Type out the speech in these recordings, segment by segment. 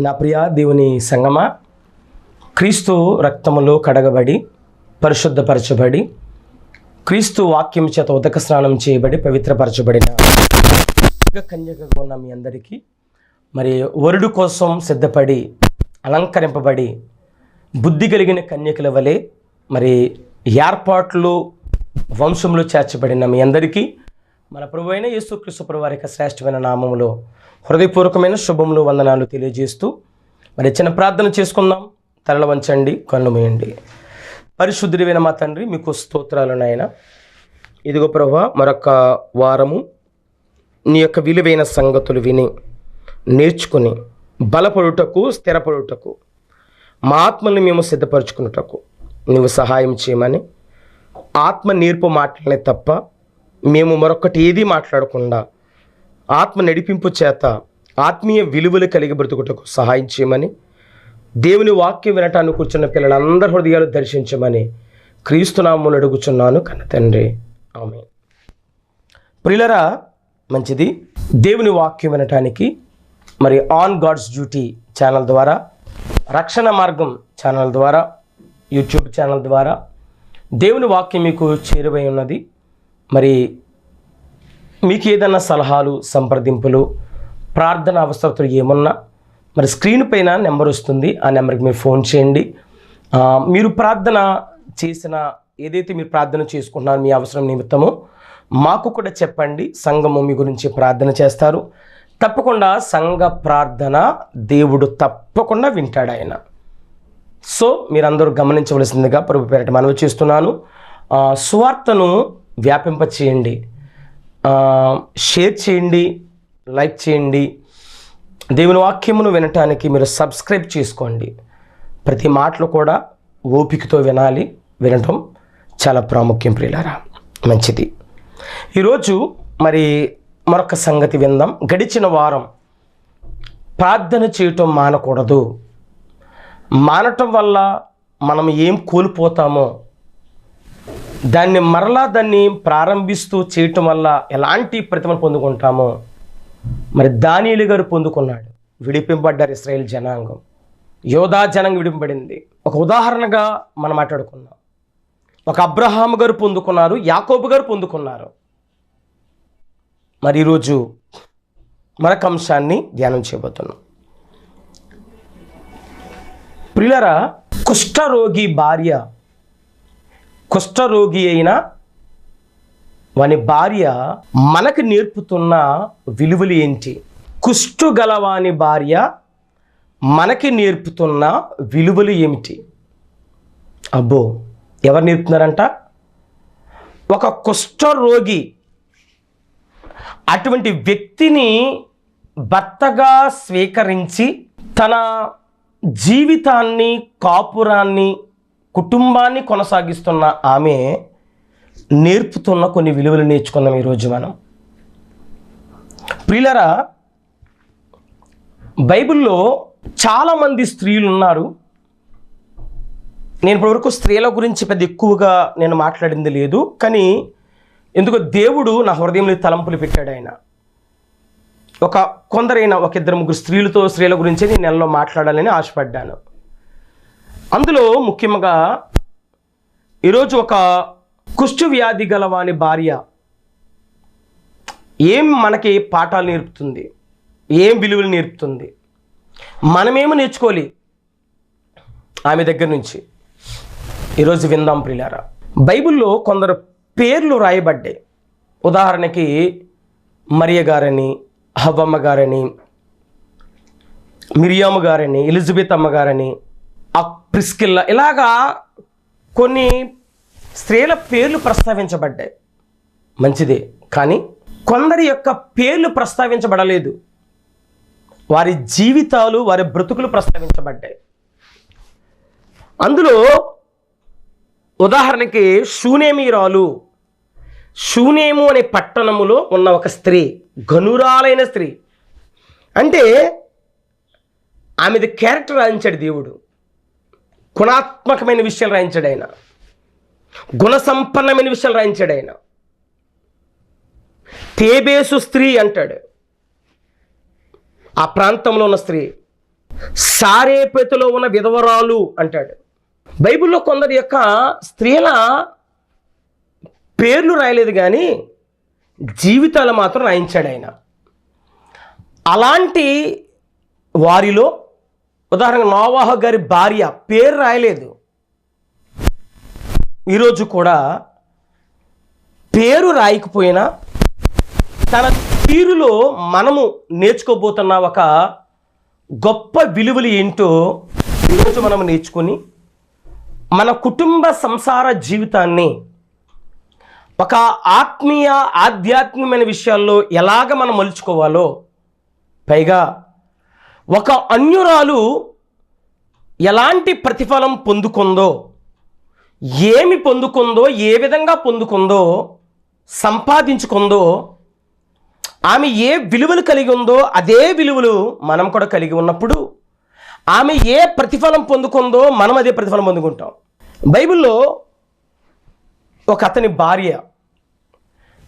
నా ప్రియ దేవుని సంగమా, క్రీస్తు రక్తములో కడగబడి పరిశుద్ధపరచబడి క్రీస్తు వాక్యం చేత ఉదక స్నానం చేయబడి పవిత్రపరచబడిన కన్యకగా ఉన్న మీ అందరికీ మరి వరుడు కోసం సిద్ధపడి అలంకరింపబడి బుద్ధి కలిగిన కన్యకల వలె మరి ఏర్పాట్లు వంశంలో చేర్చబడిన మీ అందరికీ మన ప్రభువైన యేసుక్రీస్తు ప్రభు వారి యొక్క శ్రేష్టమైన నామములో హృదయపూర్వకమైన శుభములు వందనాలు తెలియజేస్తూ మరి చిన్న ప్రార్థన చేసుకుందాం. తలల వంచండి, కళ్ళు మూయండి. పరిశుద్ధుడైన మా తండ్రి, మీకు స్తోత్రాలు నాయన. ఇదిగో ప్రభువా, మరొక వారము నీ యొక్క విలువైన సంగతులు విని నేర్చుకుని బలపడుటకు స్థిరపడుటకు మా ఆత్మల్ని మేము సిద్ధపరచుకున్నటకు నువ్వు సహాయం చేయమని, ఆత్మ నేర్పు మాటలనే తప్ప మేము మరొకటి ఏదీ మాట్లాడకుండా ఆత్మ నడిపింపు చేత ఆత్మీయ విలువలు కలిగి బ్రతుకుటకు సహాయం చేయమని, దేవుని వాక్యం వినటాన్ని కూర్చున్న పిల్లలందరి హృదయాలు దర్శించమని క్రీస్తునామములో అడుగుచున్నాను కన్న తండ్రి, ఆమేన్. ప్రియులరా, మంచిది. దేవుని వాక్యం వినటానికి మరి ఆన్ గాడ్స్ డ్యూటీ ఛానల్ ద్వారా, రక్షణ మార్గం ఛానల్ ద్వారా, యూట్యూబ్ ఛానల్ ద్వారా దేవుని వాక్యం మీకు చేరువై ఉన్నది. మరి మీకు ఏదైనా సలహాలు, సంప్రదింపులు, ప్రార్థన అవసరతలు ఏమన్నా మరి స్క్రీన్ పైన నెంబర్ వస్తుంది, ఆ నెంబర్కి మీరు ఫోన్ చేయండి. మీరు ప్రార్థన చేసిన ఏదైతే మీరు ప్రార్థన చేసుకుంటున్నారో మీ అవసరం నిమిత్తము మాకు కూడా చెప్పండి. సంఘము మీ గురించి ప్రార్థన చేస్తారు. తప్పకుండా సంఘ ప్రార్థన దేవుడు తప్పకుండా వింటాడు ఆయన. సో మీరందరూ గమనించవలసిందిగా ప్రభు పేరిట మనవి చేస్తున్నాను. సువార్తను వ్యాపింప చేయండి, షేర్ చేయండి, లైక్ చేయండి. దేవుని వాక్యమును వినటానికి మీరు సబ్స్క్రైబ్ చేసుకోండి. ప్రతి మాటలు కూడా ఓపికతో వినాలి. వినటం చాలా ప్రాముఖ్యం ప్రియులారా, మంచిది. ఈరోజు మరి మరొక సంగతి విందాం. గడిచిన వారం ప్రార్థన చేయటం మానకూడదు, మానటం వల్ల మనం ఏం కోల్పోతామో, దాన్ని ప్రారంభిస్తూ చేయటం వల్ల ఎలాంటి ప్రతిమను పొందుకుంటామో మరి దానియేలు గారు పొందుకున్నాడు. విడిపింపబడ్డారు ఇశ్రాయేల్ జనాంగం, యోధా జనాంగం విడిపింపబడింది. ఒక ఉదాహరణగా మనం మాట్లాడుకున్నాం. ఒక అబ్రహాము గారు పొందుకున్నారు, యాకోబు గారు పొందుకున్నారు. మరి ఈరోజు మరొక అంశాన్ని ధ్యానం చేయబోతున్నాం. ప్రియులారా, కుష్ఠరోగి అయిన వాని భార్య మనకు నేర్పుతున్న విలువలు ఏంటి? కుష్టు గలవాని భార్య మనకి నేర్పుతున్న విలువలు ఏమిటి? అబ్బో, ఎవరు నేర్పుతున్నారంట? ఒక కుష్ఠరోగి అటువంటి వ్యక్తిని భర్తగా స్వీకరించి తన జీవితాన్ని, కాపురాన్ని, కుటుంబాన్ని కొనసాగిస్తున్న ఆమె నేర్పుతున్న కొన్ని విలువలు నేర్చుకుందాం ఈరోజు మనం. ప్రియులారా, బైబిల్లో చాలామంది స్త్రీలు ఉన్నారు. నేను ఇప్పటివరకు స్త్రీల గురించి పెద్ద ఎక్కువగా నేను మాట్లాడింది లేదు, కానీ ఎందుకో దేవుడు నా హృదయంలో తలంపులు పెట్టాడు. ఆయన కొందరైన ఒక ఇద్దరు ముగ్గురు స్త్రీల గురించి నేను నెలలో మాట్లాడాలని ఆశపడ్డాను. అందులో ముఖ్యంగా ఈరోజు ఒక కుష్టు వ్యాధి గలవాని భార్య ఏం మనకి పాఠాలు నేర్పుతుంది, ఏం విలువలు నేర్పుతుంది, మనమేమో నేర్చుకోవాలి ఆమె దగ్గర నుంచి. ఈరోజు విందాం ప్రియులారా. బైబిల్లో కొందరు పేర్లు రాయబడ్డాయి. ఉదాహరణకి మరియ గారని, హవ్వమ్మ గారని, మిరియాము గారని, ఎలిజబెత్ అమ్మగారని, ప్రిస్కిల్లా, ఇలాగా కొన్ని స్త్రీల పేర్లు ప్రస్తావించబడ్డాయి. మంచిదే, కానీ కొందరి యొక్క పేర్లు ప్రస్తావించబడలేదు. వారి జీవితాలు, వారి బ్రతుకులు ప్రస్తావించబడ్డాయి. అందులో ఉదాహరణకి షూనేము అనే పట్టణములో ఉన్న ఒక స్త్రీ, ఘనురాలైన స్త్రీ. అంటే ఆమెది క్యారెక్టర్ రాయించాడు దేవుడు, గుణాత్మకమైన విషయాలు రాయించాడు ఆయన, గుణసంపన్నమైన విషయాలు రాయించాడు ఆయన. తేబేసు స్త్రీ అంటాడు. ఆ ప్రాంతంలో ఉన్న స్త్రీ సారేపేతులో ఉన్న విధవరాలు అంటాడు. బైబిల్లో కొందరి యొక్క స్త్రీల పేర్లు రాయలేదు కానీ జీవితాలు మాత్రం రాయించాడు ఆయన. అలాంటి వారిలో ఉదాహరణకు నోవాహు గారి భార్య పేరు రాయలేదు. ఈరోజు కూడా పేరు రాయకపోయినా తన తీరులో మనము నేర్చుకోబోతున్న ఒక గొప్ప విలువలు ఏంటో ఈరోజు మనం నేర్చుకొని మన కుటుంబ సంసార జీవితాన్ని ఒక ఆత్మీయ ఆధ్యాత్మికమైన విషయాల్లో ఎలాగ మనం మలుచుకోవాలో, పైగా ఒక అన్యురాలు ఎలాంటి ప్రతిఫలం పొందుకుందో, ఏమి పొందుకుందో, ఏ విధంగా పొందుకుందో, సంపాదించుకుందో, ఆమె ఏ విలువలు కలిగి ఉందో అదే విలువలు మనం కూడా కలిగి ఉన్నప్పుడు ఆమె ఏ ప్రతిఫలం పొందుకుందో మనం అదే ప్రతిఫలం పొందుకుంటాం. బైబిల్లో ఒక అతని భార్య,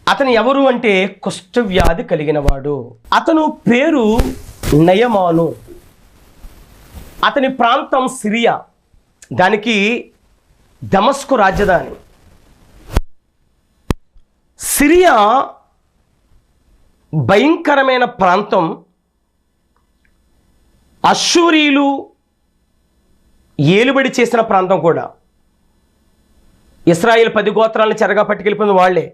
అతను ఎవరు అంటే కుష్ఠవ్యాధి కలిగిన వాడు. అతను పేరు నయమాను. అతని ప్రాంతం సిరియా, దానికి దమస్కు రాజధాని. సిరియా భయంకరమైన ప్రాంతం. అశ్షూరీయులు ఏలుబడి చేసిన ప్రాంతం కూడా. ఇశ్రాయేలు 10 గోత్రాలను చెరగా పట్టుకెళ్ళిపోయిన వాళ్ళే.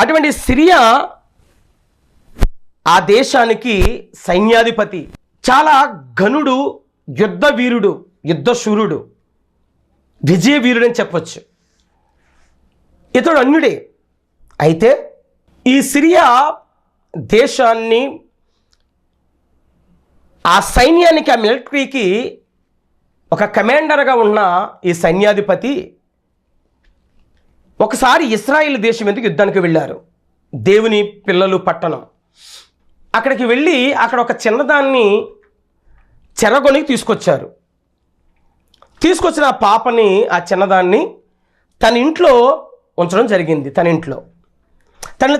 అటువంటి సిరియా ఆ దేశానికి సైన్యాధిపతి, చాలా ఘనుడు, యుద్ధ వీరుడు, యుద్ధశూరుడు, విజయ వీరుడు అని చెప్పచ్చు. ఇతడు అన్యుడే. అయితే ఈ సిరియా దేశాన్ని, ఆ సైన్యానికి, ఆ మిలిటరీకి ఒక కమాండర్గా ఉన్న ఈ సైన్యాధిపతి ఒకసారి ఇశ్రాయేల్ దేశం ఎందుకు యుద్ధానికి వెళ్ళారు. దేవుని పిల్లలు పట్టణం. అక్కడికి వెళ్ళి అక్కడ ఒక చిన్నదాన్ని చెరగొనికి తీసుకొచ్చారు. తీసుకొచ్చిన ఆ పాపని, ఆ చిన్నదాన్ని తన ఇంట్లో ఉంచడం జరిగింది.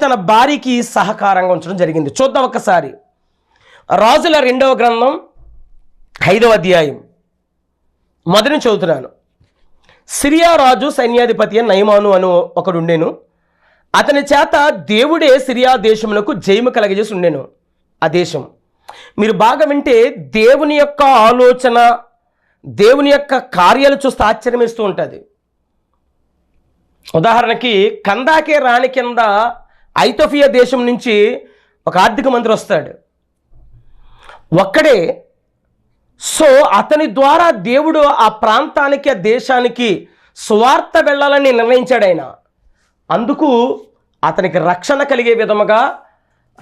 తన భార్యకి సహకారంగా ఉంచడం జరిగింది. చూద్దాం ఒక్కసారి. రాజుల 2వ గ్రంథం 5వ అధ్యాయం మొదటి చదువుతున్నాను. సిరియా రాజు సైన్యాధిపతి నయమాను అను ఒకడు ఉండెను. అతని చేత దేవుడే సిరియా దేశములకు జయము కలగజేసి ఉండెను. ఆ దేశం మీరు బాగా వింటే దేవుని యొక్క ఆలోచన, దేవుని యొక్క కార్యాలు చూస్తే ఆశ్చర్యం వేస్తూ ఉంటుంది. ఉదాహరణకి కందాకే రాణి కింద ఐతోఫియా దేశం నుంచి ఒక ఆర్థిక మంత్రి వస్తాడు, ఒక్కడే. సో అతని ద్వారా దేవుడు ఆ ప్రాంతానికి, ఆ దేశానికి సువార్త వెళ్ళాలని నిర్ణయించాడు ఆయన. అందుకు అతనికి రక్షణ కలిగే విధముగా,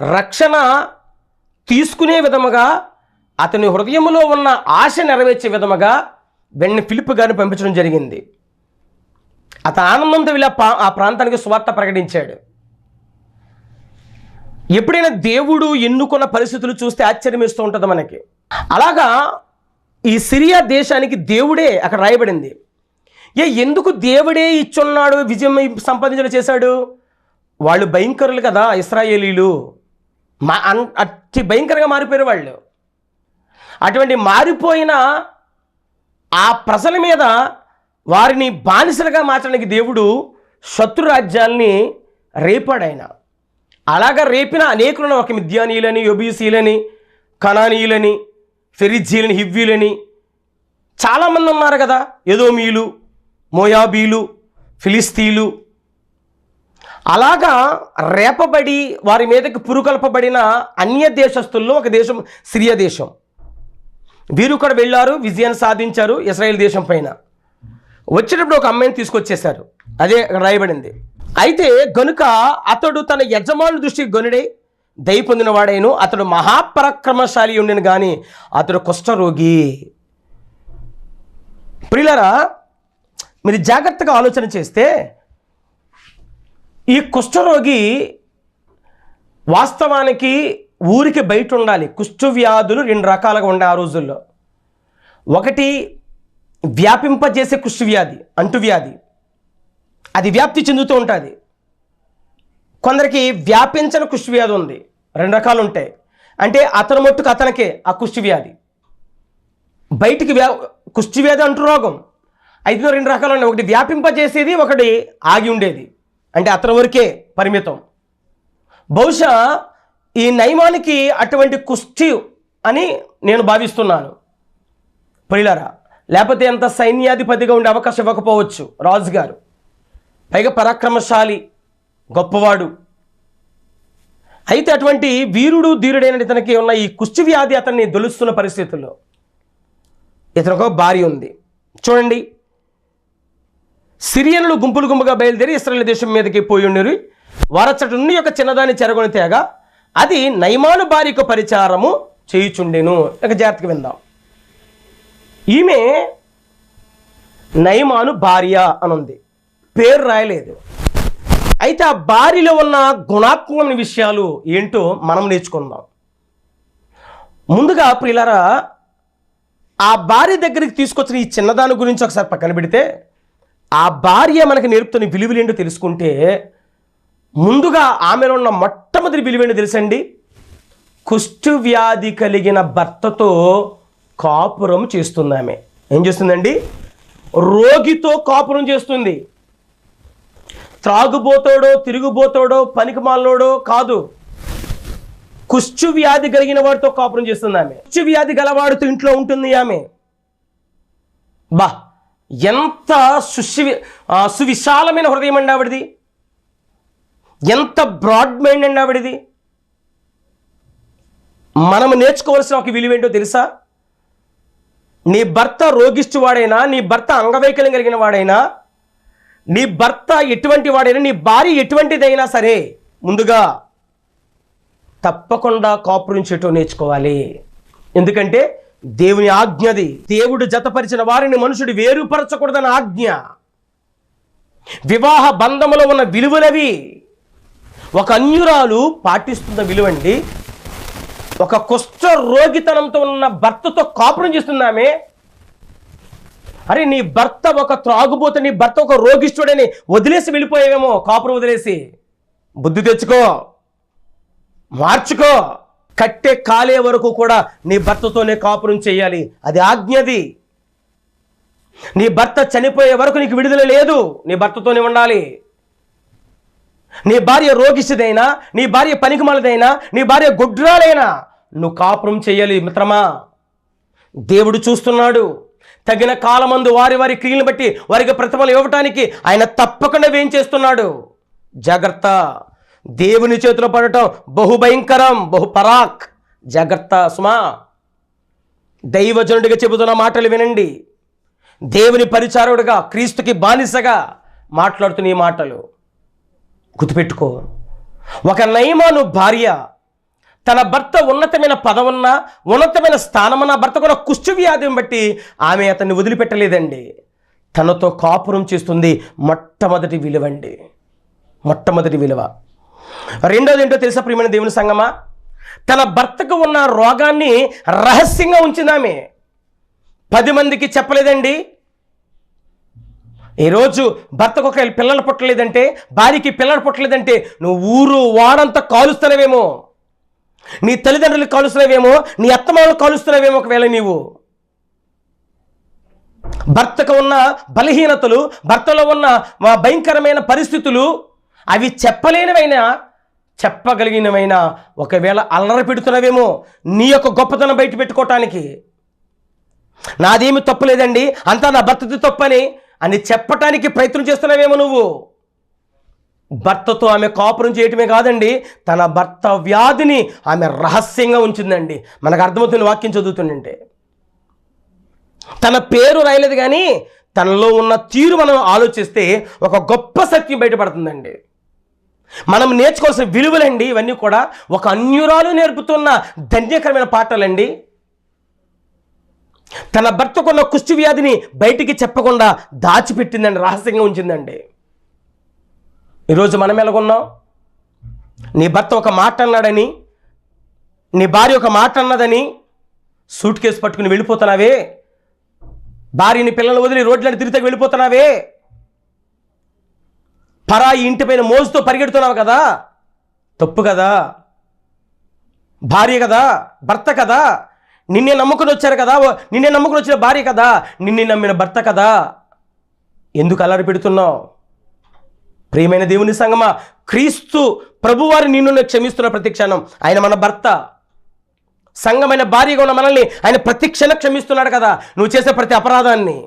రక్షణ తీసుకునే విధముగా, అతని హృదయంలో ఉన్న ఆశ నెరవేర్చే విధముగా వెంటనే ఫిలిప్పు గారిని పంపించడం జరిగింది. అతను ఆనందంతో వెళ్ళి ఆ ప్రాంతానికి సువార్త ప్రకటించాడు. ఎప్పుడైనా దేవుడు ఎన్నుకున్న పరిస్థితులు చూస్తే ఆశ్చర్యం వేస్తూ ఉంటుంది మనకి. అలాగా ఈ సిరియా దేశానికి దేవుడే అక్కడ రాయబడింది. ఎందుకు దేవుడే ఇచ్చున్నాడు, విజయం సంపాదించడం చేశాడు? వాళ్ళు భయంకరులు కదా ఇశ్రాయేలీలు. అతి భయంకరంగా మారిపోయారు వాళ్ళు. అటువంటి మారిపోయిన ఆ ప్రజల మీద వారిని బానిసలుగా మార్చడానికి దేవుడు శత్రు రాజ్యాల్ని రేపాడు ఆయన. అలాగా రేపిన అనేకులను, ఒక మిద్యానీయులని, యొబూసీయులని, కనానీయులని, ఫెరిజ్జీలని, హివ్వీలని చాలామంది ఉన్నారు కదా. ఎదోమీయులు, మోయాబీలు, ఫిలిస్తీలు. అలాగా రేపబడి వారి మీదకి పురుకొల్పబడిన అన్య దేశస్తుల్లో ఒక దేశం సిరియా దేశం. వీరు కూడా వెళ్ళారు, విజయాన్ని సాధించారు ఇశ్రాయేల్ దేశం పైన. వచ్చేటప్పుడు ఒక అమ్మాయిని తీసుకొచ్చేశారు, అదే రాయబడింది. అయితే గనుక అతడు తన యజమానుల దృష్టికి గనుడై దయ పొందినవాడైను. అతడు మహాపరాక్రమశాలి ఉండెను కానీ అతడు కుష్ఠరోగి. ప్రియులారా, మీరు జాగ్రత్తగా ఆలోచన చేస్తే ఈ కుష్ఠరోగి వాస్తవానికి ఊరికి బయట ఉండాలి. కుష్ఠవ్యాధులు 2 రకాలుగా ఉండే ఆ రోజుల్లో. ఒకటి వ్యాపింపజేసే కుష్ఠవ్యాధి, అంటువ్యాధి. అది వ్యాప్తి చెందుతూ ఉంటుంది. కొందరికి వ్యాపించని కుష్ఠవ్యాధి ఉంది. 2 రకాలు ఉంటాయి. అంటే అతని మట్టుకు అతనికే ఆ కుష్టి వ్యాధి. బయటికి కుష్టి వ్యాధి అంటూ రోగం అయితే రెండు రకాలు ఉన్నాయి. ఒకటి వ్యాపింపజేసేది, ఒకటి ఆగి ఉండేది. అంటే అతని వరకే పరిమితం. బహుశా ఈ నయమానికి అటువంటి కుష్టి అని నేను భావిస్తున్నాను ప్రియులారా. లేకపోతే ఎంత సైన్యాధిపతిగా ఉండే అవకాశం ఇవ్వకపోవచ్చు రాజుగారు. పైగా పరాక్రమశాలి, గొప్పవాడు. అయితే అటువంటి వీరుడు ధీరుడైన ఇతనికి ఉన్న ఈ కుష్టి వ్యాధి అతన్ని దొలుస్తున్న పరిస్థితుల్లో ఇతనికి ఒక భార్య ఉంది. చూడండి, సిరియన్లు గుంపులు గుంపుగా బయలుదేరి ఇశ్రాయేలు దేశం మీదకి పోయి ఉండేరు. వారచ్చట నుండి ఒక చిన్నదాన్ని చెరగొని తేగా అది నయమాను భార్యకు పరిచారము చేయుచుండెను. ఇక జాగ్రత్తగా విందాం. ఈమె నయమాను భార్య అనుంది, పేరు రాయలేదు. అయితే ఆ భార్యలో ఉన్న గుణాత్మకమైన విషయాలు ఏంటో మనం నేర్చుకుందాం. ముందుగా ప్రియులారా, ఆ భార్య దగ్గరికి తీసుకొచ్చిన ఈ చిన్నదాని గురించి ఒకసారి పక్కన పెడితే, ఆ భార్య మనకి నేర్పుతున్న విలువలేంటో తెలుసుకుంటే, ముందుగా ఆమెలో ఉన్న మొట్టమొదటి విలువేంటో తెలుసండి? కుష్టు వ్యాధి కలిగిన భర్తతో కాపురం చేస్తుంది. ఆమె ఏం చేస్తుందండి? రోగితో కాపురం చేస్తుంది. త్రాగుబోతాడో, తిరుగుబోతాడో, పనికిమాలినోడో కాదు, కుష్టు వ్యాధి కలిగిన వాడితో కాపురం చేస్తుంది ఆమె. కుష్టు వ్యాధి గలవాడితో ఇంట్లో ఉంటుంది ఆమె. బా, ఎంత సువిశాలమైన హృదయం అండి ఆవిడది, ఎంత బ్రాడ్ మైండ్ అండి ఆవిడది. మనము నేర్చుకోవాల్సిన ఒక విలువేంటో తెలుసా? నీ భర్త రోగిష్టి వాడైనా, నీ భర్త అంగవైకల్యం కలిగిన వాడైనా, నీ భర్త ఎటువంటి వాడైనా, నీ భార్య ఎటువంటిదైనా సరే, ముందుగా తప్పకుండా కాపురం చేయటం నేర్చుకోవాలి. ఎందుకంటే దేవుని ఆజ్ఞది. దేవుడు జతపరిచిన వారిని మనుషుడు వేరుపరచకూడదని ఆజ్ఞ. వివాహ బంధములో ఉన్న విలువలవి. ఒక అన్యురాలు పాటిస్తున్న విలువండి. ఒక కుష్ఠ రోగితనంతో ఉన్న భర్తతో కాపురం చేస్తున్నామే. అరే, నీ భర్త ఒక త్రాగుబోతు, నీ భర్త ఒక రోగిష్ఠుడని వదిలేసి వెళ్ళిపోయావేమో, కాపురం వదిలేసి. బుద్ధి తెచ్చుకో, మార్చుకో. కట్టె కాలే వరకు కూడా నీ భర్తతోనే కాపురం చేయాలి, అది ఆజ్ఞది. నీ భర్త చనిపోయే వరకు నీకు విడుదల లేదు, నీ భర్తతోనే ఉండాలి. నీ భార్య రోగిష్టిదైనా, నీ భార్య పనికిమాలిదైనా, నీ భార్య గుడ్రాలైనా నువ్వు కాపురం చేయాలి మిత్రమా. దేవుడు చూస్తున్నాడు. తగిన కాలమందు వారి వారి క్రియలను బట్టి వారికి ప్రతిఫలం ఇవ్వటానికి ఆయన తప్పకుండా ఏం చేస్తున్నాడు. జాగ్రత్త. దేవుని చేతిలో పడటం బహుభయంకరం, బహుపరాక్. జాగ్రత్త సుమా. దైవజనుడిగా చెబుతున్న మాటలు వినండి. దేవుని పరిచారుడుగా, క్రీస్తుకి బానిసగా మాట్లాడుతున్న ఈ మాటలు గుర్తుపెట్టుకో. ఒక నయమాను భార్య తన భర్త ఉన్నతమైన పదవున్న, ఉన్నతమైన స్థానమున్న భర్తకున్న కుష్ఠ వ్యాధిని బట్టి ఆమె అతన్ని వదిలిపెట్టలేదండి. తనతో కాపురం చేస్తుంది. మొట్టమొదటి విలువండి, మొట్టమొదటి విలువ. రెండోది ఏంటో తెలుసా ప్రియమైన దేవుని సంగమా? తన భర్తకు ఉన్న రోగాన్ని రహస్యంగా ఉంచిందామె. 10 మందికి చెప్పలేదండి. ఈరోజు భర్తకు ఒక పిల్లలు పుట్టలేదంటే, భార్యకి పిల్లలు పుట్టలేదంటే, నువ్వు ఊరు వాడంతా కాలుస్తున్నావేమో, నీ తల్లిదండ్రులు కాలుస్తున్నావేమో, నీ అత్తమామలు కాలుస్తున్నావేమో. ఒకవేళ నీవు భర్తకు ఉన్న బలహీనతలు, భర్తలో ఉన్న భయంకరమైన పరిస్థితులు అవి చెప్పలేనివైనా, చెప్పగలిగినవైనా ఒకవేళ అల్లరి పెడుతున్నావేమో నీ యొక్క గొప్పతనం బయట పెట్టుకోవటానికి. నాదేమి తప్పులేదండి, అంతా నా భర్తది తప్పని అని చెప్పటానికి ప్రయత్నం చేస్తున్నావేమో నువ్వు. భర్తతో ఆమె కాపురం చేయటమే కాదండి, తన భర్త వ్యాధిని ఆమె రహస్యంగా ఉంచిందండి. మనకు అర్థమవుతున్న వాక్యం చదువుతుందంటే, తన పేరు రాయలేదు కానీ తనలో ఉన్న తీరు మనం ఆలోచిస్తే ఒక గొప్ప సత్యం బయటపడుతుందండి. మనం నేర్చుకోవాల్సిన విలువలండి ఇవన్నీ కూడా. ఒక అన్యురాలు నేర్పుతున్న ధన్యకరమైన పాఠాలండి. తన భర్తకున్న కుష్టి వ్యాధిని బయటికి చెప్పకుండా దాచిపెట్టిందండి, రహస్యంగా ఉంచిందండి. ఈరోజు మనం ఎలాగున్నాం? నీ భర్త ఒక మాట అన్నాడని, నీ భార్య ఒక మాట అన్నదని సూట్ కేసు పట్టుకుని వెళ్ళిపోతున్నావే. భార్యని పిల్లలు వదిలి రోడ్లను తిరిగి వెళ్ళిపోతున్నావే. పరాయి ఇంటిపైన మోజుతో పరిగెడుతున్నావు కదా, తప్పు కదా. భార్య కదా, భర్త కదా, నిన్నే నమ్ముకుని వచ్చారు కదా, నిన్నే నమ్ముకుని వచ్చిన భార్య కదా, నిన్నే నమ్మిన భర్త కదా, ఎందుకు అల్లరి పెడుతున్నావు? ప్రియమైన దేవుని సంగమా, క్రీస్తు ప్రభువారు నిన్ను క్షమిస్తున్న ప్రతి క్షణం. ఆయన మన భర్త, సంఘమైన భార్యగా ఉన్న మనల్ని ఆయన ప్రతి క్షణం క్షమిస్తున్నాడు కదా, నువ్వు చేసే ప్రతి అపరాధాన్ని.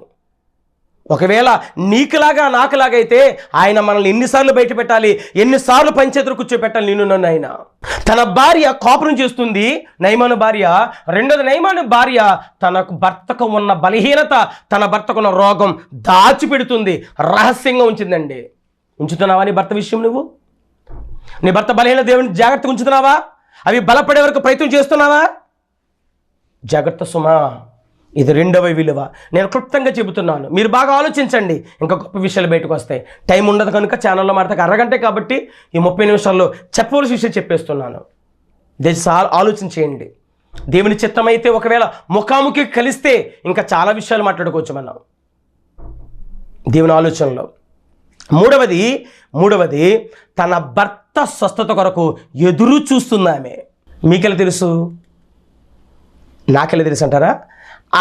ఒకవేళ నీకులాగా నాకులాగైతే ఆయన మనల్ని ఎన్నిసార్లు బయట పెట్టాలి, ఎన్నిసార్లు పంచేతులు కూర్చోబెట్టాలి నిన్ను నన్ను. ఆయన తన భార్య కాపురం చేస్తుంది, నయమాను భార్య. రెండోది, నయమాను భార్య తనకు భర్తకు ఉన్న బలహీనత, తన భర్తకు ఉన్న రోగం దాచిపెడుతుంది, రహస్యంగా ఉంచిందండి. ఉంచుతున్నావా నీ భర్త విషయం? నువ్వు నీ భర్త బలహీన దేవుని జాగ్రత్తగా ఉంచుతున్నావా? అవి బలపడే వరకు ప్రయత్నం చేస్తున్నావా? జాగ్రత్త సుమా, ఇది రెండవ విలువ. నేను క్లుప్తంగా చెబుతున్నాను, మీరు బాగా ఆలోచించండి, ఇంకా గొప్ప విషయాలు బయటకు వస్తాయి. టైం ఉండదు కనుక ఛానల్లో మాట్లాడక అరగంటే కాబట్టి ఈ 30 నిమిషాల్లో చెప్పవలసిన విషయం చెప్పేస్తున్నాను. దయచేసి ఆలోచించేయండి. దేవుని చిత్తమైతే ఒకవేళ ముఖాముఖి కలిస్తే ఇంకా చాలా విషయాలు మాట్లాడుకోవచ్చు మనం దేవుని ఆలోచనలో. మూడవది తన భర్త స్వస్థత కొరకు ఎదురు చూస్తున్నామే. మీకెలా తెలుసు, నాకెలా తెలుసు అంటారా?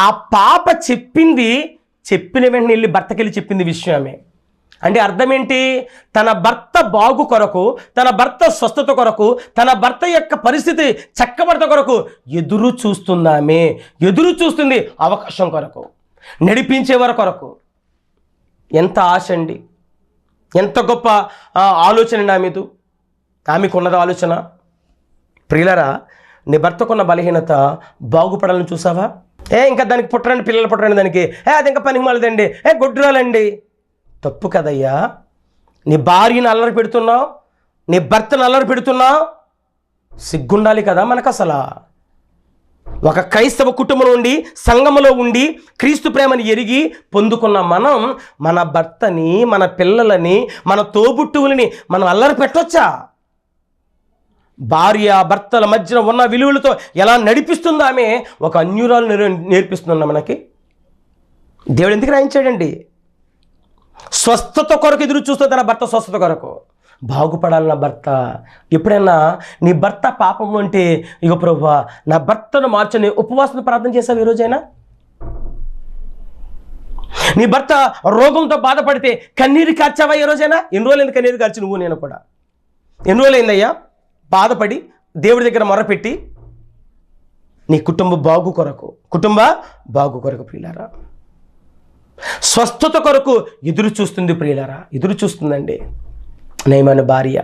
ఆ పాప చెప్పిన వెంటనే వెళ్ళి భర్తకెళ్ళి చెప్పింది విషయమే. అంటే అర్థం ఏంటి? తన భర్త బాగు కొరకు, తన భర్త స్వస్థత కొరకు, తన భర్త యొక్క పరిస్థితి చక్కబడత కొరకు ఎదురు చూస్తున్నామే. ఎదురు చూస్తుంది అవకాశం కొరకు, నడిపించేవారి కొరకు. ఎంత ఆశ అండి, ఎంత గొప్ప ఆలోచన నా మీద, ఆమెకు ఉన్నది ఆలోచన. ప్రియులరా, నీ భర్తకున్న బలహీనత బాగుపడాలని చూసావా? ఇంకా దానికి పుట్టరండి, పిల్లలు పుట్టరండి, దానికి అది ఇంకా పనికి మాలదండి, గొడ్రాలండి. తప్పు కదయ్యా. నీ భార్యను అల్లరి పెడుతున్నావు, నీ భర్తను అల్లరి పెడుతున్నావు, సిగ్గుండాలి కదా మనకు. అసలు ఒక క్రైస్తవ కుటుంబంలో ఉండి, సంఘములో ఉండి, క్రీస్తు ప్రేమని ఎరిగి పొందుకున్న మనం మన భర్తని, మన పిల్లలని, మన తోబుట్టువులని మనం అల్లరి పెట్టొచ్చా? భార్య భర్తల మధ్యన ఉన్న విలువలతో ఎలా నడిపిస్తుందో ఆమె ఒక అన్యురాలు నేర్పిస్తుందా మనకి? దేవుడు ఎందుకు రాయించాడండి? స్వస్థత కొరకు ఎదురు చూస్తూ తన భర్త స్వస్థత కొరకు బాగుపడాలి నా భర్త. ఎప్పుడైనా నీ భర్త పాపం అంటే, ఇగో ప్రభువా నా భర్తను మార్చని ఉపవాసన ప్రార్థన చేసావు ఈ రోజైనా? నీ భర్త రోగంతో బాధపడితే కన్నీరు కార్చావా ఈ రోజైనా? ఎన్ని రోజులైంది కన్నీరు కార్చి నువ్వు నేను కూడా? ఎన్ని రోజులైందయ్యా బాధపడి దేవుడి దగ్గర మొరపెట్టి? నీ కుటుంబ బాగు కొరకు ప్రియులారా, స్వస్థత కొరకు ఎదురు చూస్తుంది ప్రియులారా, ఎదురు చూస్తుందండి నయమాను భార్య.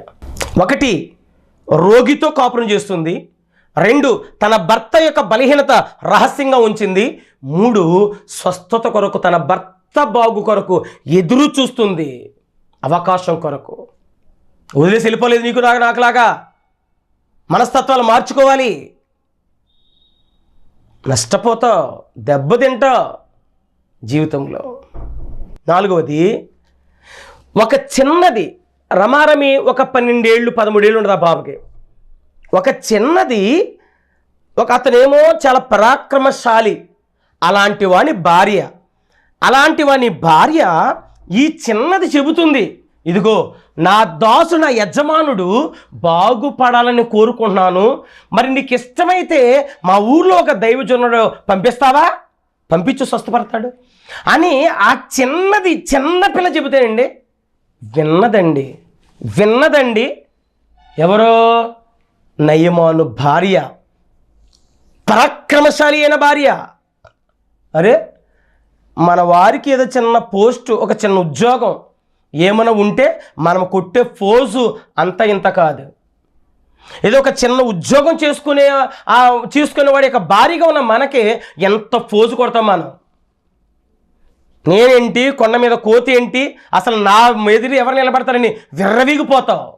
1 రోగితో కాపురం చేస్తుంది, 2 తన భర్త యొక్క బలహీనత రహస్యంగా ఉంచింది, 3 స్వస్థత కొరకు తన భర్త బాగు కొరకు ఎదురు చూస్తుంది, అవకాశం కొరకు. వదిలేసి వెళ్ళిపోలేదు నీకు నాకులాగా. మనస్తత్వాలు మార్చుకోవాలి, నష్టపోతావు, దెబ్బతింటావు జీవితంలో. 4వది, ఒక చిన్నది రమారమి ఒక 12 ఏళ్ళు 13 ఏళ్ళు ఉండదు ఆ బాబుకి. ఒక చిన్నది, అతనేమో చాలా పరాక్రమశాలి, అలాంటి వాని భార్య ఈ చిన్నది చెబుతుంది, ఇదిగో నా దాసు నా యజమానుడు బాగుపడాలని కోరుకుంటున్నాను, మరి నీకు ఇష్టమైతే మా ఊర్లో ఒక దైవజనుడు పంపిస్తావా? పంపించు, స్వస్థపడతాడు అని ఆ చిన్న పిల్ల చెబుతానండి. విన్నదండి ఎవరో? నయమాను భార్య, పరాక్రమశాలి అయిన భార్య. అరే మన వారికి ఏదో చిన్న పోస్టు, ఒక చిన్న ఉద్యోగం ఏమైనా ఉంటే మనం కొట్టే ఫోజు అంత ఇంత కాదు. ఏదో ఒక చిన్న ఉద్యోగం చేసుకునేవాడి యొక్క భార్యగా ఉన్న మనకి ఎంత ఫోజు కొడతాం మనం. నేనేంటి, కొండ మీద కోతి ఏంటి, అసలు నా ఎదురు ఎవరు నిలబడతారని విర్రవీగిపోతావు,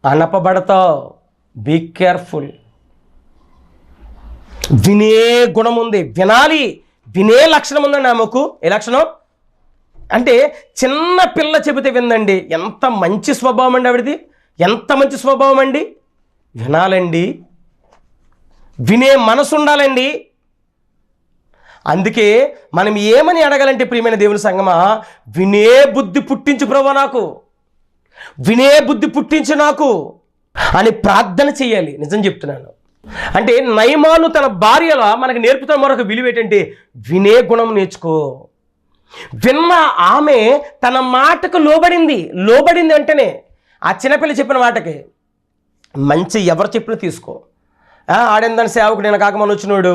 అనపబడతావు. Be careful. వినే గుణం ఉంది, వినాలి, వినే లక్షణం ఉందండి ఆమెకు. ఏ లక్షణం అంటే చిన్న పిల్ల చెబితే విందండి. ఎంత మంచి స్వభావం అండి ఆవిడది, ఎంత మంచి స్వభావం అండి. వినాలండి, వినే మనసు ఉండాలండి. అందుకే మనం ఏమని అడగాలంటే ప్రియమైన దేవుని సంగమా, వినే బుద్ధి పుట్టించు ప్రభువా, నాకు వినే బుద్ధి పుట్టించు నాకు అని ప్రార్థన చేయాలి. నిజం చెప్తున్నాను. అంటే నయమాను తన భార్యల మనకు నేర్పుతున్న మరొక విలువ ఏంటంటే వినే గుణం నేర్చుకో. విన్న ఆమె తన మాటకు లోబడింది అంటేనే ఆ చిన్నపిల్ల చెప్పిన మాటకి మంచి ఎవరు చెప్పినా తీసుకో. ఆడెందని సేవకుడు నేను కాకమని వచ్చినోడు,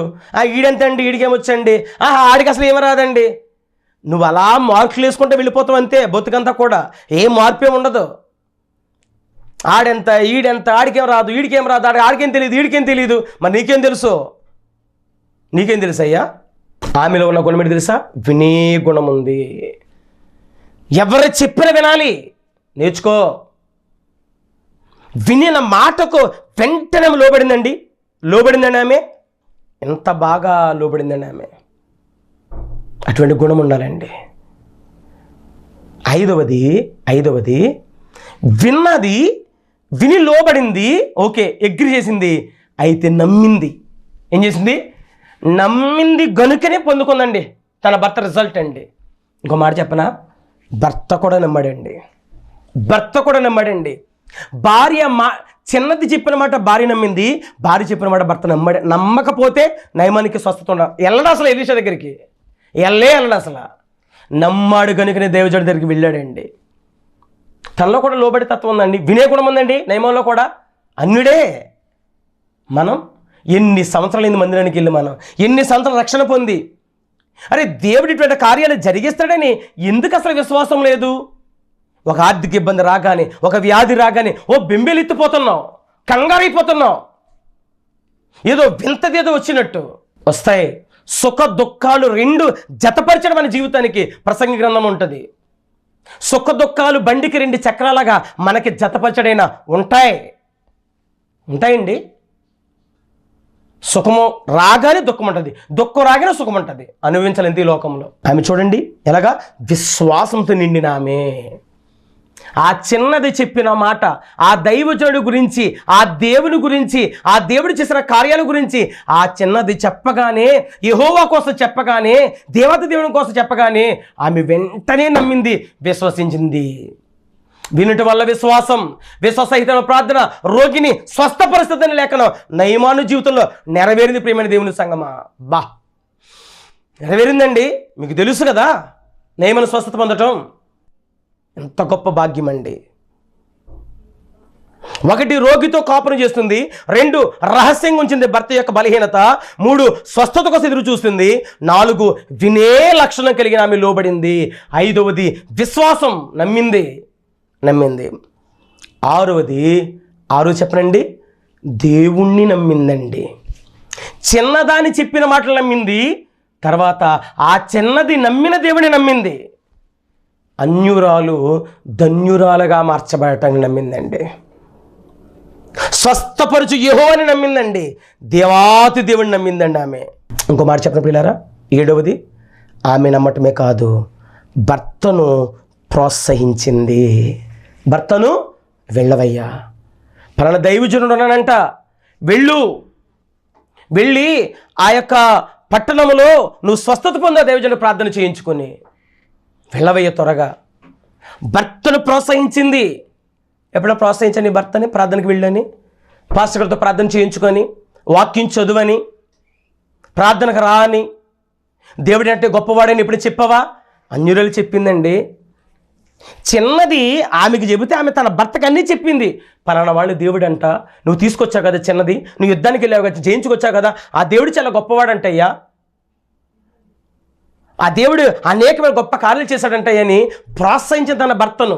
ఈడెంతండి, ఈడికేమొచ్చండి, ఆడికి అసలు ఏమి రాదండి. నువ్వు అలా మార్కులు వేసుకుంటే వెళ్ళిపోతావు అంతే, బతుకంతా కూడా ఏ మార్పే ఉండదు. ఆడెంత, ఈడెంత, ఆడికేం రాదు, ఈడికేం రాదు, ఆడికేం తెలియదు, ఈడికేం తెలియదు. మరి నీకేం తెలుసు? నీకేం తెలుసు అయ్యా? ఆమెలో ఉన్న గుణం ఏంటి తెలుసా? వినే గుణం ఉంది. ఎవరు చెప్పిన వినాలి, నేర్చుకో. వినిన మాటకు వెంటనే లోబడిందండి ఆమె. ఎంత బాగా లోబడిందండి ఆమె. అటువంటి గుణం ఉండాలండి. ఐదవది విని లోబడింది, ఓకే, అగ్రి చేసింది, అయితే నమ్మింది. ఏం చేసింది? నమ్మింది గనుకనే పొందుకుందండి తన భర్త రిజల్ట్ అండి. ఇంకో మాట చెప్పనా? భర్త కూడా నమ్మాడండి. భార్య చిన్నది చెప్పిన మాట భార్య నమ్మింది, భార్య చెప్పిన మాట భర్త నమ్మకపోతే నయమానికి స్వస్థత ఉండాలి. వెళ్ళడు అసలు ఎలీషా దగ్గరికి, వెళ్ళడు అసలు. నమ్మాడు కనుకనే దేవజనుడి దగ్గరికి వెళ్ళాడండి. తనలో కూడా లోబడి తత్వం ఉందండి, వినే గుణం ఉందండి నయమంలో కూడా. అన్యుడే. మనం ఎన్ని సంవత్సరాలు మందిరానికి వెళ్ళి ఎన్ని సంవత్సరాలు రక్షణ పొంది, అరే దేవుడు ఇటువంటి కార్యాలు జరిగిస్తాడని ఎందుకు అసలు విశ్వాసం లేదు? ఒక ఆర్థిక ఇబ్బంది రాగానే, ఒక వ్యాధి రాగానే బెంబేలెత్తిపోతున్నావు, కంగారైపోతున్నావు. ఏదో వింతదేదో వచ్చినట్టు వస్తాయి. సుఖ దుఃఖాలు రెండు జతపరచడం మన జీవితానికి ప్రసంగి గ్రంథం ఉంటుంది. సుఖ దుఃఖాలు బండికి రెండు చక్రాలుగా మనకి జతపరచడైనా ఉంటాయండి. సుఖము రాగానే దుఃఖం ఉంటుంది, దుఃఖం రాగానే సుఖం ఉంటుంది. అనుభవించాలి ఈ లోకంలో. ఆమె చూడండి ఎలాగా విశ్వాసంతో నిండిన ఆమె. ఆ చిన్నది చెప్పిన మాట, ఆ దైవజనుడి గురించి, ఆ దేవుని గురించి, ఆ దేవుడు చేసిన కార్యాల గురించి ఆ చిన్నది చెప్పగానే, యెహోవా కోసం చెప్పగానే, దేవత దేవుని కోసం చెప్పగానే ఆమె వెంటనే నమ్మింది, విశ్వసించింది. వినుట వల్ల విశ్వాసహితమైన ప్రార్థన రోగిని స్వస్థపరుస్తుందని లేఖనం నయమాను జీవితంలో నెరవేరింది. ప్రియమైన దేవుని సంగమా, నెరవేరిందండి. మీకు తెలుసు కదా నయమాను స్వస్థత పొందటం ఎంత గొప్ప భాగ్యం అండి. 1 రోగితో కాపురం చేస్తుంది, 2 రహస్యంగా ఉంచింది భర్త యొక్క బలహీనత, 3 స్వస్థత కోసం ఎదురు చూస్తుంది, 4 వినే లక్షణం కలిగిన ఆమె లోబడింది, 5వది విశ్వాసం, నమ్మింది. 6 చెప్పనండి, దేవుణ్ణి నమ్మిందండి. చిన్నదాన్ని చెప్పిన మాటలు నమ్మింది, తర్వాత ఆ చిన్నది నమ్మిన దేవుని నమ్మింది. అన్యురాలు ధన్యురాలుగా మార్చబడటాన్ని నమ్మిందండి. స్వస్థపరచు యెహోవాని నమ్మిందండి, దేవాతి దేవుని నమ్మిందండి ఆమె. ఇంకో మాట చెప్పిన పిల్లారా, 7వది ఆమె నమ్మటమే కాదు, భర్తను ప్రోత్సహించింది. భర్తను వెళ్ళవయ్యా, పలానా దైవజనుడు ఉన్నానంట, వెళ్ళి ఆ యొక్క పట్టణంలో నువ్వు స్వస్థత పొందా దైవజనుడు ప్రార్థన చేయించుకొని వెళ్ళవయ్య త్వరగా. భర్తను ప్రోత్సహించింది. ఎప్పుడో ప్రోత్సహించండి భర్తని, ప్రార్థనకి వెళ్ళని, పాస్టర్ గారితో ప్రార్థన చేయించుకొని, వాక్యం చదువని, ప్రార్థనకు రా అని, దేవుడి అంటే గొప్పవాడని ఎప్పుడు చెప్పవా? అన్యురాలు చెప్పిందండి. చిన్నది ఆమెకు చెబితే ఆమె తన భర్తకు అన్నీ చెప్పింది. పలానా వాళ్ళు దేవుడు అంట, నువ్వు తీసుకొచ్చావు కదా చిన్నది, నువ్వు యుద్ధానికి వెళ్ళావు కదా, చేయించుకొచ్చావు కదా, ఆ దేవుడు చాలా గొప్పవాడంటయ్యా, ఆ దేవుడు అనేకమైన గొప్ప కార్యాలు చేశాడంటయ్యని ప్రోత్సహించిన తన భర్తను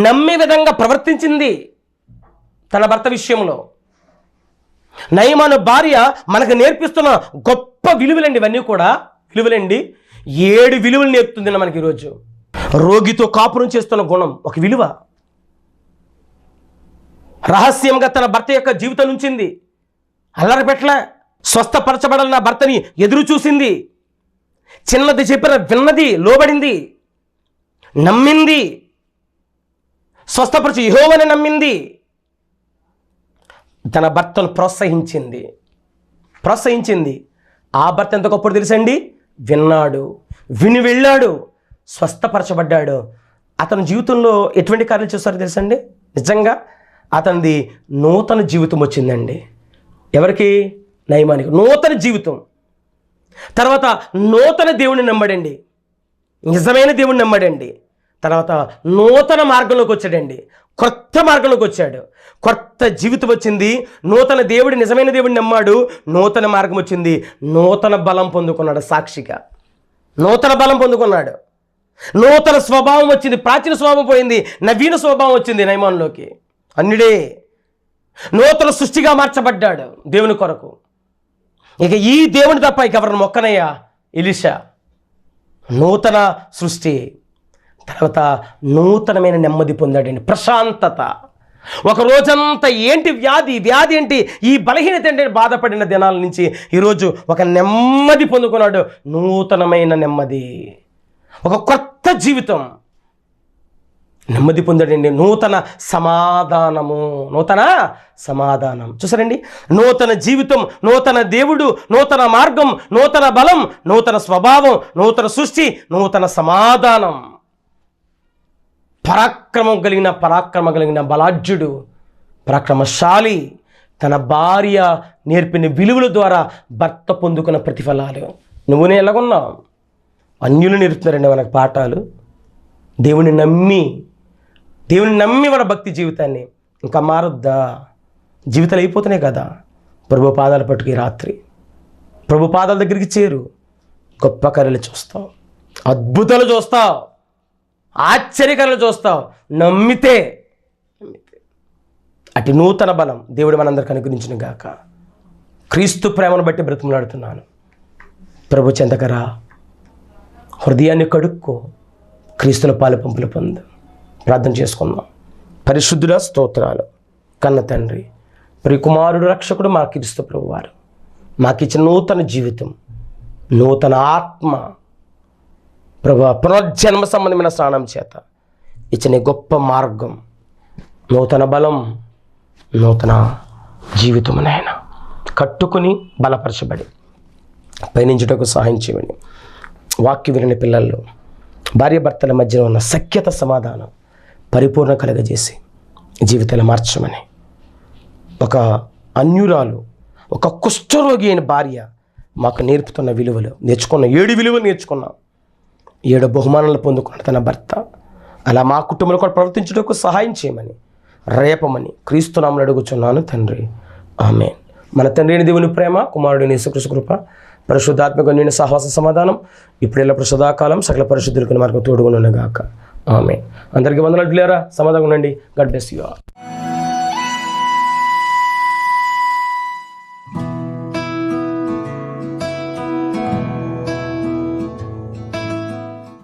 నమ్మే విధంగా ప్రవర్తించింది తన భర్త విషయంలో. నయమాను భార్య మనకు నేర్పిస్తున్న గొప్ప విలువలండి, ఇవన్నీ కూడా విలువలండి. 7 విలువలు నేర్పుతుంది మనకి ఈరోజు. రోగితో కాపురం చేస్తున్న గుణం ఒక విలువ. రహస్యంగా తన భర్త యొక్క జీవితం నుంచింది, అల్లరిపెట్ల స్వస్థపరచబడాలన్న భర్తని ఎదురు చూసింది. చిన్నది చెప్పిన విన్నది, లోబడింది, నమ్మింది, స్వస్థపరచు యెహోవాని నమ్మింది, తన భర్తను ప్రోత్సహించింది. ఆ భర్త ఎంత గొప్పడు తెలుసండి? విని వెళ్ళాడు, స్వస్థపరచబడ్డాడు. అతని జీవితంలో ఎటువంటి కార్యాలు చేస్తారో తెలుసండి? నిజంగా అతనిది నూతన జీవితం వచ్చిందండి. ఎవరికి? నయమానికి నూతన జీవితం. తర్వాత నూతన దేవుడిని నమ్మాడండి, నిజమైన దేవుడిని నమ్మాడండి. తర్వాత నూతన మార్గంలోకి వచ్చాడండి, కొత్త మార్గంలోకి వచ్చాడు, కొత్త జీవితం వచ్చింది. నూతన దేవుడి, నిజమైన దేవుడిని నమ్మాడు, నూతన మార్గం వచ్చింది, నూతన బలం పొందుకున్నాడు. సాక్షిగా నూతన బలం పొందుకున్నాడు, నూతన స్వభావం వచ్చింది. ప్రాచీన స్వభావం పోయింది, నవీన స్వభావం వచ్చింది నయమానులోకి. అన్యుడే నూతన సృష్టిగా మార్చబడ్డాడు దేవుని కొరకు. ఇక ఈ దేవుని తప్ప ఇక ఎవరిని మొక్కనయ్యా? ఎలీషా నూతన సృష్టి. తర్వాత నూతనమైన నెమ్మది పొందాడండి, ప్రశాంతత. ఒక రోజంతా ఏంటి వ్యాధి ఏంటి, ఈ బలహీనత ఏంటి బాధపడిన దినాల నుంచి ఈరోజు ఒక నెమ్మది పొందుకున్నాడు, నూతనమైన నెమ్మది, ఒక కొత్త జీవితం, నెమ్మది పొందాడండి. నూతన సమాధానం. చూసారండి, నూతన జీవితం, నూతన దేవుడు, నూతన మార్గం, నూతన బలం, నూతన స్వభావం, నూతన సృష్టి, నూతన సమాధానం. పరాక్రమం కలిగిన బలాఢ్యుడు, పరాక్రమశాలి. తన భార్య నేర్పిన విలువల ద్వారా భర్త పొందుకున్న ప్రతిఫలాలు. నువ్వునే ఎలాగున్నావు? అన్యులు నేర్పుతున్నారండి మనకు పాఠాలు. దేవుని నమ్మి మన భక్తి జీవితాన్ని ఇంకా మారొద్దా? జీవితాలు అయిపోతున్నాయి కదా. ప్రభు పాదాలు పట్టుకు రాత్రి ప్రభు పాదాల దగ్గరికి చేరు. గొప్ప కార్యాలు చూస్తావు, అద్భుతాలు చూస్తావు, ఆశ్చర్యకరాలు చూస్తావు నమ్మితే. అటు నూతన బలం దేవుడు మనందరికి అనుగ్రహించిన గాక. క్రీస్తు ప్రేమను బట్టి బ్రతిమలాడుతున్నాను. ప్రభు చెంతకరా, హృదయాన్ని కడుక్కో, క్రీస్తుల పాలు పంపులు పొందు. ప్రార్థన చేసుకుందాం. పరిశుద్ధుల స్తోత్రాలు. కన్న తండ్రి, ప్రియకుమారుడు రక్షకుడు మా క్రీస్తు ప్రభు వారు మాకిచ్చిన నూతన జీవితం, నూతన ఆత్మ, ప్రభు పునర్జన్మ సంబంధమైన స్నానం చేత ఇచ్చిన గొప్ప మార్గం, నూతన బలం, నూతన జీవితం నాయన కట్టుకుని బలపరచబడి పయనించుటకు సహాయం చేయమని, వాక్య వినని పిల్లల్లో భార్యాభర్తల మధ్యలో ఉన్న సఖ్యత, సమాధానం పరిపూర్ణ కలగజేసి జీవితాలు మార్చమని, ఒక అన్యురాలు, ఒక కుష్ఠరోగి అయిన భార్య మాకు నేర్పుతున్న విలువలు నేర్చుకున్నాం. 7 విలువలు నేర్చుకున్నాం, 7 బహుమానాలు పొందుకున్న తన భర్త. అలా మా కుటుంబంలో కూడా ప్రవర్తించుటకు సహాయం చేయమని, రేపమని క్రీస్తు నామములో అడుగుచున్నాను తండ్రి, ఆమేన్. మన తండ్రి అయిన దేవుని ప్రేమ, కుమారుడైన యేసుక్రీస్తు కృప, పరిశుద్ధాత్మక నిండిన సహవాస సమాధానం ఇప్పుడెల్ల ప్రసదాకాలం సకల పరిశుద్ధులకు మార్గం తోడుగునుగాక, ఆమేన్. అందరికీ వందనాలు. సమాధానం ఉండండి. God bless you all.